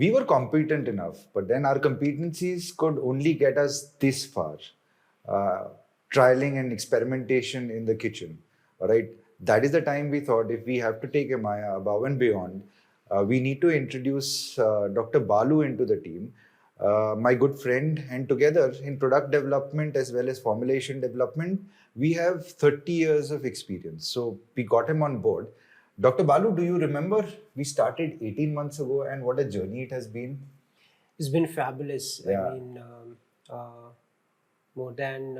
we were competent enough, but then our competencies could only get us this far. Trialing and experimentation in the kitchen, all right? That is the time we thought if we have to take Eh-Maaya above and beyond, we need to introduce Dr. Balu into the team, my good friend, and together in product development as well as formulation development, we have 30 years of experience. So we got him on board. Dr. Balu, do you remember we started 18 months ago and what a journey it has been? It's been fabulous. Yeah. I mean, more than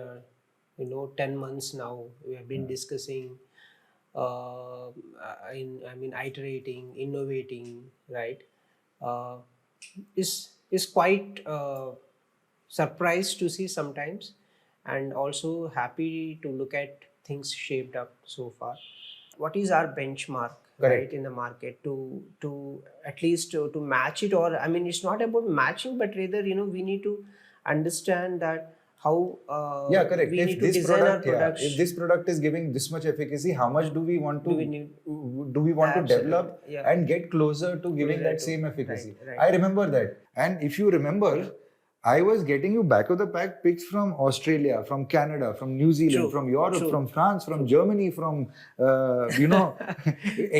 10 months now we have been discussing, iterating, innovating, right? Is quite surprised to see sometimes, and also happy to look at things shaped up so far. What is our benchmark, right, in the market to at least to match it? Or I mean, it's not about matching, but rather we need to understand that how correct. we If need to this design product, our products. if this product is giving this much efficacy, how much do we want to Absolutely. develop Yeah. and get closer to giving Closer that to- same efficacy? right. I remember that. And if you remember, I was getting you back of the pack picks from Australia, from Canada, from New Zealand, True. from Europe, True. from France, from Germany, from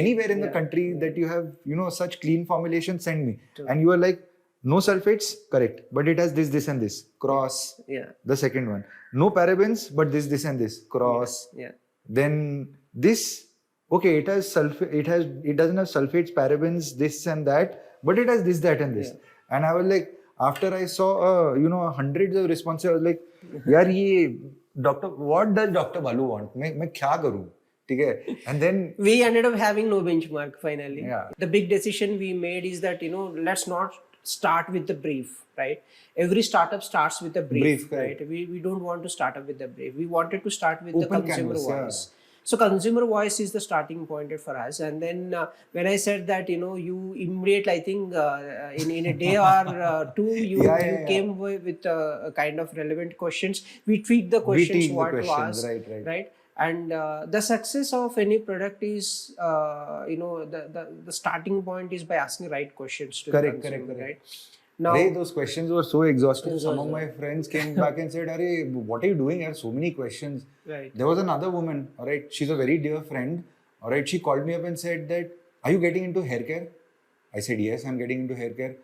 anywhere in the country that you have such clean formulation, send me. True. And you were like, no sulfates, correct, but it has this, and this, cross. Yeah. The second one, no parabens, but this, and this, cross. Yeah. Then this, okay, it has it doesn't have sulfates, parabens, this and that, but it has this, that, and this. And I was like, after I saw hundreds of responses, I was like, yaar, what does Dr. Balu want? मैं क्या करूँ? ठीक है? And then we ended up having no benchmark finally. Yeah. The big decision we made is that let's not start with the brief, right? Every startup starts with a brief, right? We don't want to start up with the brief. We wanted to start with the consumer voice. So consumer voice is the starting point for us. And then when I said that, you immediately, I think in a day or two, you came with a kind of relevant questions. We tweaked the questions, what to ask, right? And the success of any product is, the starting point is by asking right questions to the consumer, right? Now, those questions were so exhausting. Some of my friends came back and said, "Arey, what are you doing? There are so many questions." Right. There was another woman, all right, she's a very dear friend, all right, she called me up and said that, "Are you getting into hair care?" I said, "Yes, I'm getting into hair care."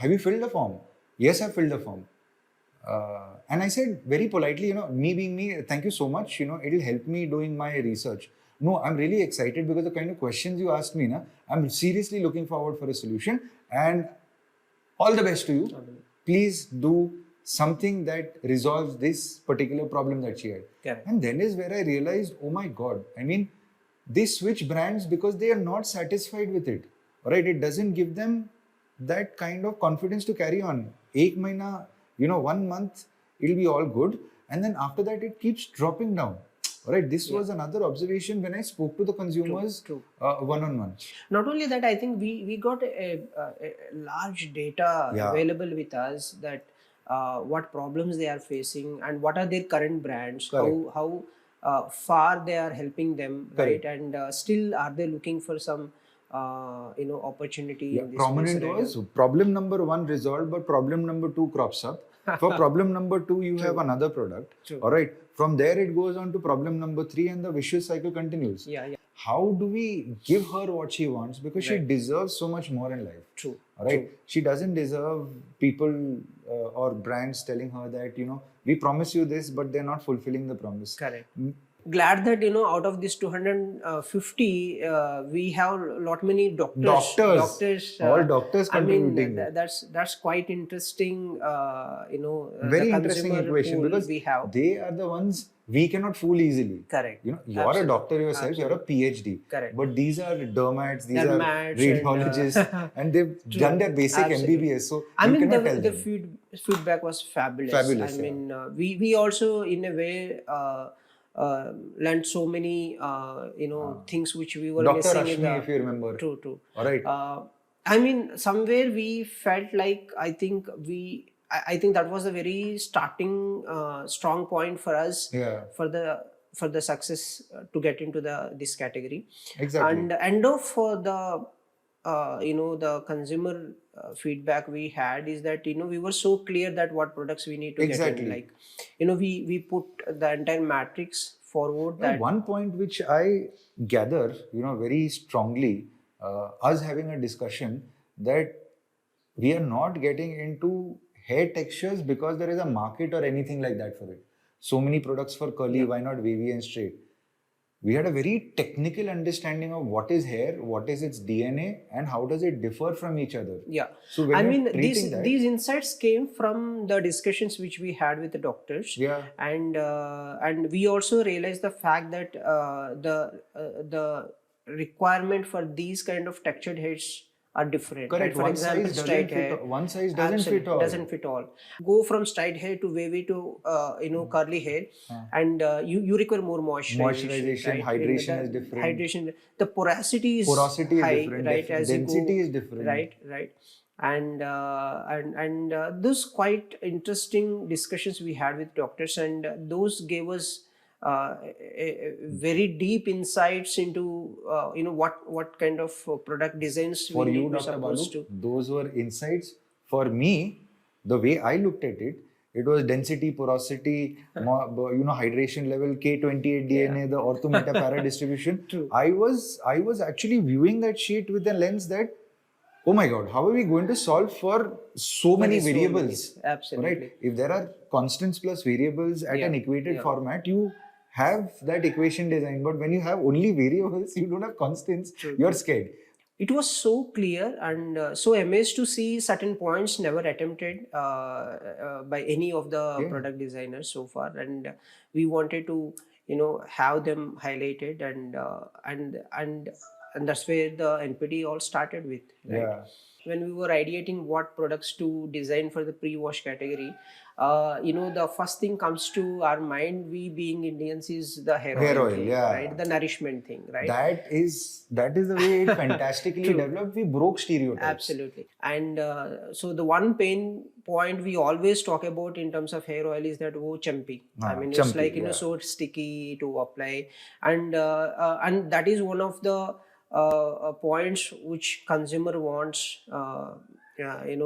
"Have you filled the form?" "Yes, I've filled the form." And I said very politely, me being me, thank you so much, it'll help me doing my research. No, I'm really excited because the kind of questions you asked me, I'm seriously looking forward for a solution, and all the best to you. Please do something that resolves this particular problem that she had. Correct. And then is where I realized, oh my God, I mean, they switch brands because they are not satisfied with it. Right? It doesn't give them that kind of confidence to carry on. Eh-Maaya, 1 month, it'll be all good. And then after that, it keeps dropping down. All right, this was another observation when I spoke to the consumers one-on-one. Not only that, I think we got a large data available with us that what problems they are facing and what are their current brands, how far they are helping them, right? And still are they looking for some opportunity in this prominent space, was problem number 1 resolved, but problem number 2 crops up. For problem number 2, you have another product. All right. From there, it goes on to problem number 3, and the vicious cycle continues. How do we give her what she wants? Because she deserves so much more in life. True. All right. She doesn't deserve people or brands telling her that, we promise you this, but they're not fulfilling the promise. Correct. Glad that out of this 250 we have a lot many doctors all doctors contributing. I mean, that's quite interesting, very interesting equation, because they are the ones we cannot fool easily. Correct. You're a doctor yourself. You're a PhD. Correct. But these are dermats, these are radiologists, and they've done their basic MBBS. So I mean, cannot tell the them. feedback was fabulous. I mean, we also in a way learned so many things which we were Dr. missing. Rashmi, if you remember. True. All right. I mean, somewhere we felt like I think that was a very starting strong point for us for the success to get into this category. Exactly. And end of the the consumer feedback we had is that we were so clear that what products we need to Exactly. get in. Like we put the entire matrix forward. Now, That one point which I gather, very strongly, us having a discussion that we are not getting into hair textures because there is a market or anything like that for it. So many products for curly, why not wavy and straight? We had a very technical understanding of what is hair, what is its DNA, and how does it differ from each other. Yeah, So when I you're mean treating these insights came from the discussions which we had with the doctors. Yeah. And we also realized the fact that the requirement for these kind of textured hairs are different. Correct. Right? For One example, size doesn't straight fit hair. all. One size doesn't fit all. Doesn't fit all. Go from straight hair to wavy to curly hair, and you require more Moisturization, right? hydration is different. Hydration, the porosity is Porosity high, is different. right? As Density you go, is different. right. And those quite interesting discussions we had with doctors, and those gave us a very deep insights into what kind of product designs For we you, need to Dr. supposed Balu, to. those were insights. For me, the way I looked at it, it was density, porosity, hydration level, K28 DNA, the orthometa para distribution. True. I was actually viewing that sheet with a lens that, oh my God, how are we going to solve for so many variables? Absolutely. Right? If there are constants plus variables at an equated format, you have that equation design. But when you have only variables, you don't have constants, you're scared. It was so clear and so amazed to see certain points never attempted by any of the product designers so far, and we wanted to have them highlighted, and that's where the NPD all started with, right? Yeah. When we were ideating what products to design for the pre-wash category, the first thing comes to our mind, we being Indians, is the hair oil thing, right? The nourishment thing, right? That is the way it fantastically developed. We broke stereotypes. Absolutely. And so the one pain point we always talk about in terms of hair oil is that chumpy. I mean, it's like so sticky to apply, and that is one of the points which consumer wants.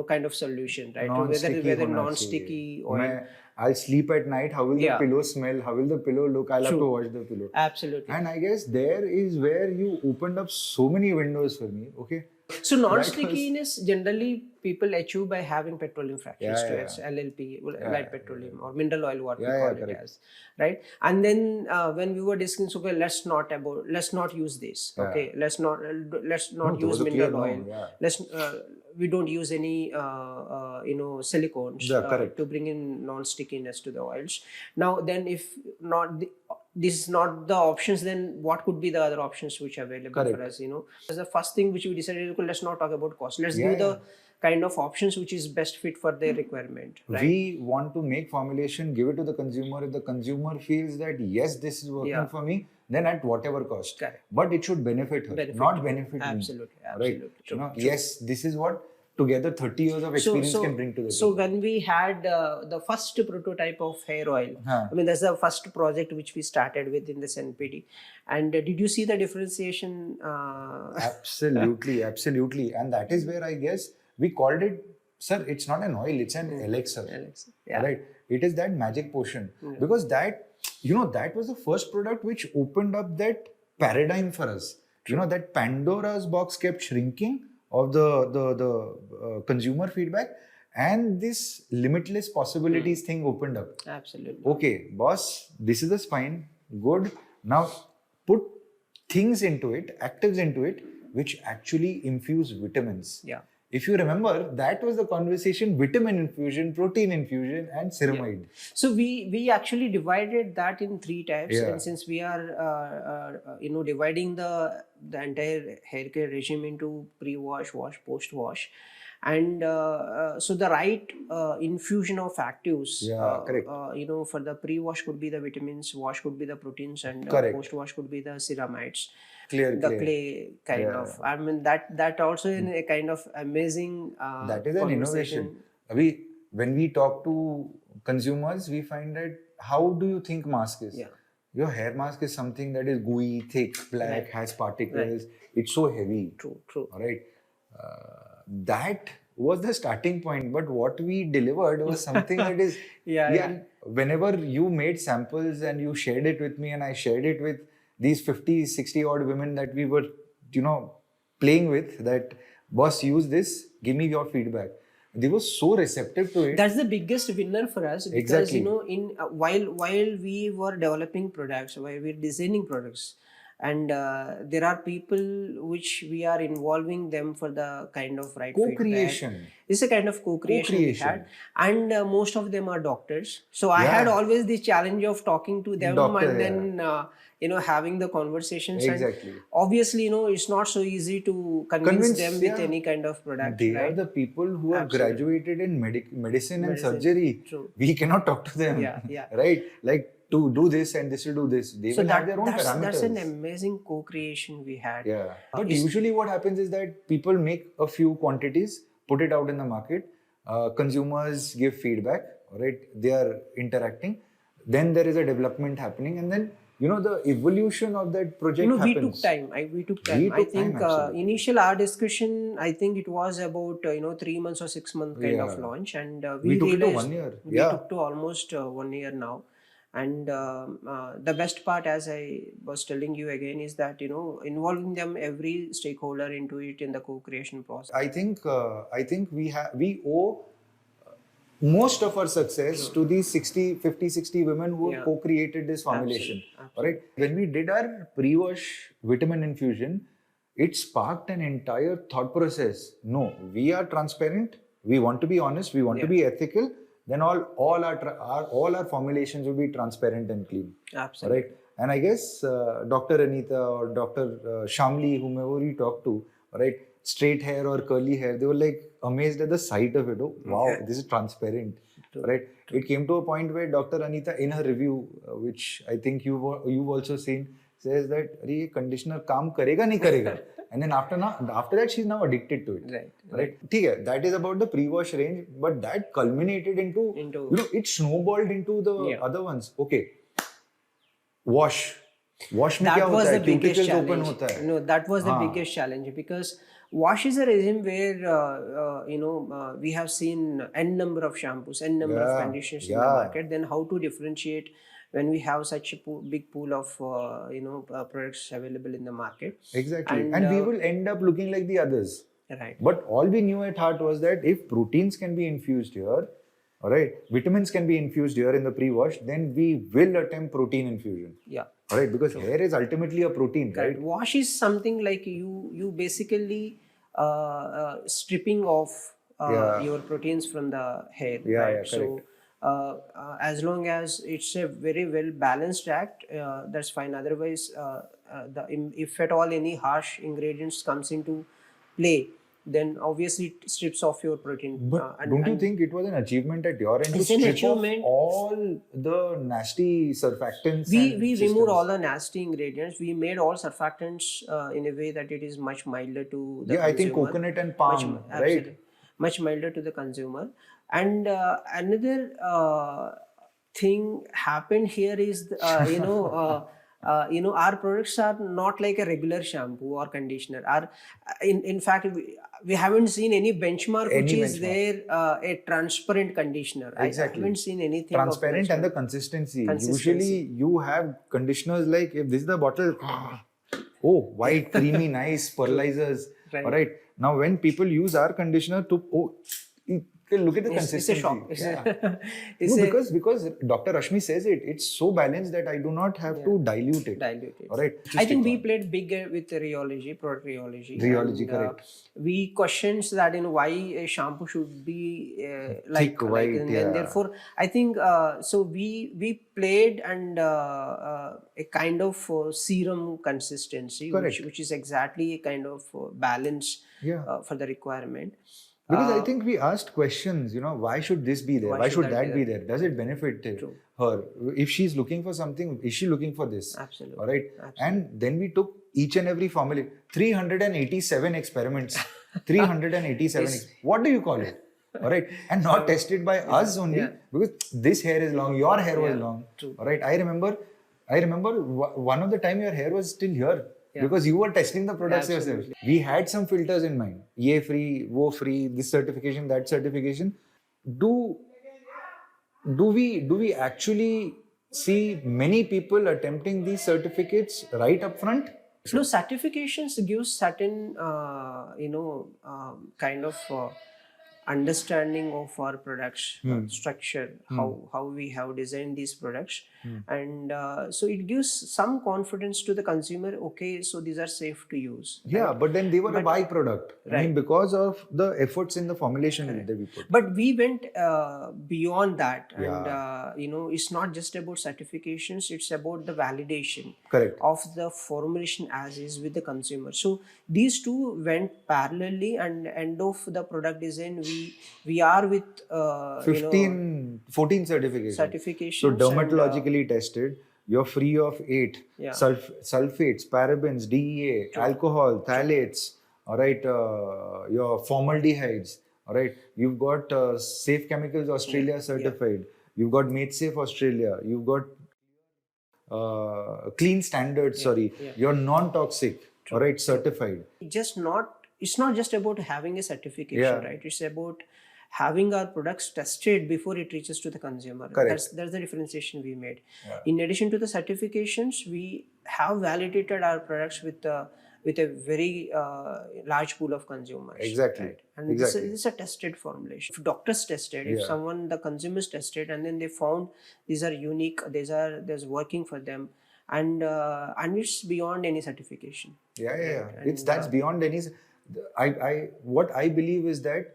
Kind of solution, right? Whether non-sticky oil. I'll sleep at night. How will the pillow smell? How will the pillow look? I'll have to wash the pillow. Absolutely. And I guess there is where you opened up so many windows for me. Okay. So non-stickiness generally people achieve by having petroleum fractions to it, LLP, light petroleum, or mineral oil, what we call it as, right? And then when we were discussing, okay, let's not use this. Okay, let's not use mineral oil. We don't use any silicones to bring in non-stickiness to the oils. Now then, if not this is not the options, then what could be the other options which are available for us? That's the first thing which we decided. Okay, let's not talk about cost. Let's give the kind of options which is best fit for their requirement. Right? We want to make formulation, give it to the consumer. If the consumer feels that yes, this is working for me, then at whatever cost. Correct. But it should benefit her, not benefit me. Absolutely. Right? True. Yes, this is what together 30 years of experience can bring to the table. So when we had the first prototype of hair oil, I mean, that's the first project which we started with in this NPD. And did you see the differentiation? Absolutely. And that is where I guess we called it, sir, it's not an oil, it's an elixir. Right? It is that magic potion. Because that was the first product which opened up that paradigm for us. That Pandora's box kept shrinking of the consumer feedback, and this limitless possibilities thing opened up. Absolutely. Okay, boss, this is the spine. Good. Now put things into it, actives into it, which actually infuse vitamins. Yeah. If you remember, that was the conversation: vitamin infusion, protein infusion, and ceramide. So we actually divided that in 3 types, and since we are dividing the entire hair care regime into pre-wash, wash, post-wash, and so the right infusion of actives, for the pre-wash could be the vitamins, wash could be the proteins, and post-wash could be the ceramides. Clear. Clay kind of. I mean, that also in a kind of amazing that is an innovation. When we talk to consumers, we find that how do you think mask is? Your hair mask is something that is gooey, thick, black, has particles. It's so heavy. True. All right. That was the starting point, but what we delivered was something that is Yeah. whenever you made samples and you shared it with me and I shared it with these 50, 60 odd women that we were, playing with, that boss, use this, give me your feedback. They were so receptive to it. That's the biggest winner for us, because Exactly. in while we were developing products, while we're designing products, and there are people which we are involving them for the kind of right Co-creation. feedback. It's a kind of co-creation we had, and most of them are doctors. So I had always the challenge of talking to them and then having the conversations. Exactly. And obviously, it's not so easy to convince them with any kind of product. They are the people who are graduated in medicine and surgery. True. We cannot talk to them. Yeah. Right? Like, to do this and this will do this. They will have their own parameters. That's an amazing co-creation we had. Yeah. But usually what happens is that people make a few quantities, put it out in the market, consumers give feedback, right? They are interacting. Then there is a development happening, and then the evolution of that project happens. We took time. I think initial our discussion, I think it was about 3 months or 6 month kind of launch, and we took realized it to 1 year. We took to almost 1 year now. And the best part, as I was telling you again, is that involving them, every stakeholder into it in the co-creation process. I think we owe most of our success to these 50, 60 women who co-created this formulation. Absolutely. Right? When we did our pre-wash vitamin infusion, it sparked an entire thought process. No, we are transparent. We want to be honest. We want to be ethical. Then all our formulations will be transparent and clean. Absolutely. Right? And I guess Dr. Anita or Dr. Shamli, whomever we talked to, right, straight hair or curly hair, they were like amazed at the sight of it. Oh, wow, this is transparent. Right? It came to a point where Dr. Anita, in her review, which I think you've also seen, says that ये conditioner काम करेगा नहीं करेगा. And then after that, she's now addicted to it. Right. That is about the pre-wash range, but that culminated into it snowballed into the other ones. Okay. Wash में क्या होता है? Cuticles open होता है. No, that was the biggest challenge, because wash is a regime where we have seen n number of shampoos, n number of conditioners in the market. Then how to differentiate when we have such a big pool of products available in the market? Exactly. And we will end up looking like the others. Right. But all we knew at heart was that if proteins can be infused here, all right, vitamins can be infused here in the pre-wash, then we will attempt protein infusion. Yeah. All right, because hair is ultimately a protein, right? Wash is something like you basically stripping off your proteins from the hair. Right? So as long as it's a very well balanced act, that's fine. Otherwise, if at all any harsh ingredients comes into play, then obviously it strips off your protein. But don't you think it was an achievement at your end to strip off all the nasty surfactants? We removed all the nasty ingredients. We made all surfactants in a way that it is much milder to the consumer. I think coconut and palm, right? Much milder to the consumer. And another thing happened here is, our products are not like a regular shampoo or conditioner. In fact, we haven't seen any benchmark is there a transparent conditioner. Exactly. I haven't seen anything transparent, and the consistency. Usually you have conditioners like, if this is the bottle, white, creamy, nice, pearlizers. Right. All right. Now when people use our conditioner to look at the consistency. It's a shock. Because Dr. Rashmi says it's so balanced that I do not have to dilute it. All right. I think we played big with rheology, product rheology. Rheology, correct. We questioned that why a shampoo should be like white, and therefore I think so we played and a kind of serum consistency, which is exactly a kind of balance for the requirement. Because I think we asked questions, why should this be there? Why should that be there? Does it benefit her? If she's looking for something, is she looking for this? Absolutely. All right. Absolutely. And then we took each and every formula, 387 experiments. 387. What do you call it? All right. And not tested by us only, because this hair is long, your hair was long. True. All right. I remember one of the time your hair was still here because you were testing the products yourself. Absolutely. We had some filters in mind. Ye free, wo free, this certification, that certification. Do we actually see many people attempting these certificates right up front? No, certifications gives certain, kind of understanding of our products structure, how we have designed these products, and so it gives some confidence to the consumer. Okay, so these are safe to use. Yeah, but then they were a byproduct. I mean, because of the efforts in the formulation that we put. But we went beyond that, and it's not just about certifications; it's about the validation Correct. of the formulation as is with the consumer. So these two went parallelly, and end of the product design, we are with 14 certifications. certifications. So dermatologically tested. You're free of 8 sulfates, parabens, DEA, alcohol, phthalates. All right, your formaldehydes. All right, you've got Safe Chemicals Australia certified. You've got Made Safe Australia. You've got Clean Standards. You're non-toxic. All right, certified. It's not just about having a certification, right? It's about having our products tested before it reaches to the consumer. Correct. That's the differentiation we made. In addition to the certifications, we have validated our products with a very large pool of consumers. Exactly. Right? And this is a tested formulation. If doctors tested, if the consumers tested, and then they found these are unique, there's working for them, and it's beyond any certification. That's beyond any. What I believe is that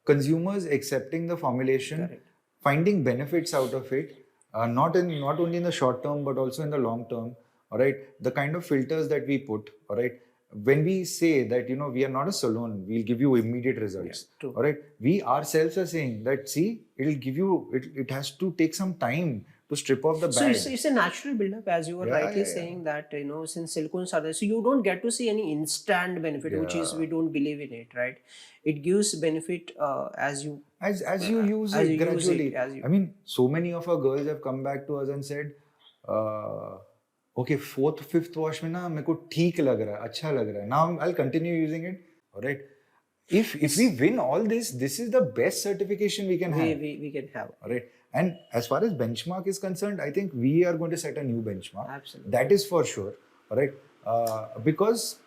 consumers accepting the formulation, finding benefits out of it, not only in the short term but also in the long term. All right, the kind of filters that we put. All right, when we say that we are not a salon, we'll give you immediate results. All right, we ourselves are saying that it'll give you. It has to take some time to strip off the bad. So it's a natural build-up, as you were rightly saying that since silicones are there, so you don't get to see any instant benefit, which is we don't believe in it, right? It gives benefit as you use it gradually. I mean, so many of our girls have come back to us and said, okay, 4th, 5th wash में ना मेरे को ठीक लग रहा है, अच्छा लग रहा है. Now I'll continue using it. All right. If we win all this is the best certification we can have. We can have. All right. And as far as benchmark is concerned, I think we are going to set a new benchmark. Absolutely. That is for sure. All right. Because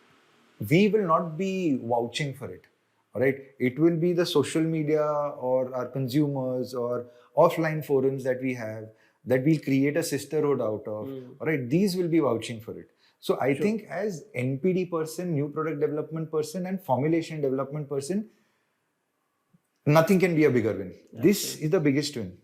we will not be vouching for it. All right. It will be the social media or our consumers or offline forums that we have that we'll create a sisterhood out of. All right. These will be vouching for it. So I think as NPD person, new product development person and formulation development person, nothing can be a bigger win. This is the biggest win.